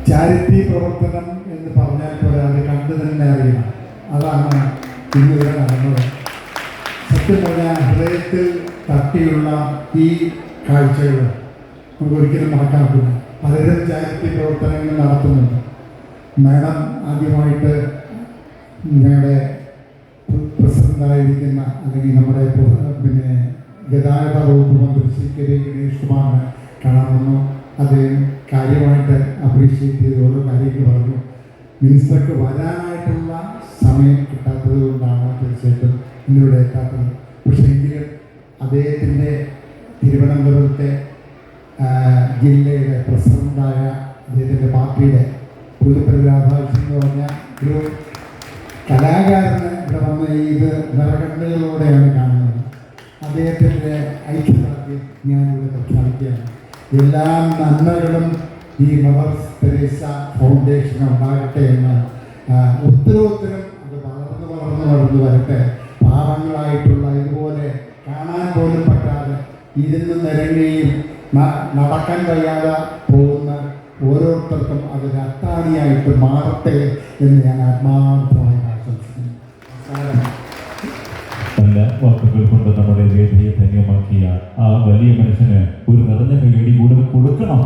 Charity പ്രവർത്തനം എന്ന് പറഞ്ഞാൽ പോലെ അത് കണ്ടു തന്നെ അറിയണം. അതാണ് ഇന്നിവിടെ നടന്നത്. സത്യം പറഞ്ഞാൽ ഹൃദയത്തിൽ തട്ടിയുള്ള ഈ കാഴ്ചകൾ നമുക്ക് ഒരിക്കലും മറക്കാൻ പറ്റില്ല. പലരും ചാരിറ്റി പ്രവർത്തനങ്ങൾ നടത്തുന്നുണ്ട്. മാഡം ആദ്യമായിട്ട് ഞങ്ങളുടെ പ്രസിഡൻ്റായിരിക്കുന്ന അല്ലെങ്കിൽ നമ്മുടെ ഗതാഗത വകുപ്പ് മന്ത്രി ശ്രീ കെ ഗണേഷ് കുമാറിനെ കാണാൻ വന്നു. അദ്ദേഹം കാര്യമായിട്ട് അപ്രീഷിയേറ്റ് ചെയ്ത് ഓരോ കാര്യങ്ങൾ പറഞ്ഞു. മിനിസ്റ്റർക്ക് വരാനായിട്ടുള്ള സമയം കിട്ടാത്തത് കൊണ്ടാണ് തീർച്ചയായിട്ടും ഇന്നിവിടെ എത്താത്തത്. പക്ഷേ എങ്കിലും അദ്ദേഹത്തിൻ്റെ തിരുവനന്തപുരത്തെ ജില്ലയുടെ പ്രസിഡൻ്റായ അദ്ദേഹത്തിൻ്റെ പാർട്ടിയുടെ പുതുപ്പള്ളി രാധാകൃഷ്ണൻ എന്ന് പറഞ്ഞ ഒരു കലാകാരന് ഇവിടെ വന്ന് ഇത് നിറകണ്ണുകളോടെയാണ് കാണുന്നത്. അദ്ദേഹത്തിൻ്റെ ഐക്യദാർഢ്യം ഞാനിവിടെ പ്രഖ്യാപിക്കുകയാണ്. എല്ലാ നന്മകളും ഈ മദർ തെരേസ ഫൗണ്ടേഷൻ ഉണ്ടാകട്ടെ എന്ന് ഒത്തിരി അത് വളർന്നു വരട്ടെ. പാവങ്ങളായിട്ടുള്ള ഇതുപോലെ കാണാൻ പോലും പറ്റാതെ ഇരുന്ന് നിരങ്ങുകയും നടക്കാൻ കഴിയാതെ പോകുന്ന ഓരോരുത്തർക്കും അതൊരു അത്താണിയായിട്ട് മാറട്ടെ എന്ന് ഞാൻ ആത്മാർത്ഥമായി ആശംസിക്കുന്നു. നല്ല വാക്കുകൾ കൊണ്ട് നമ്മുടെ വേദിയെ ധന്യമാക്കിയ ആ വലിയ മനുഷ്യന് ഒരു നിറഞ്ഞ കൈയടി കൂടെ കൊടുക്കണം.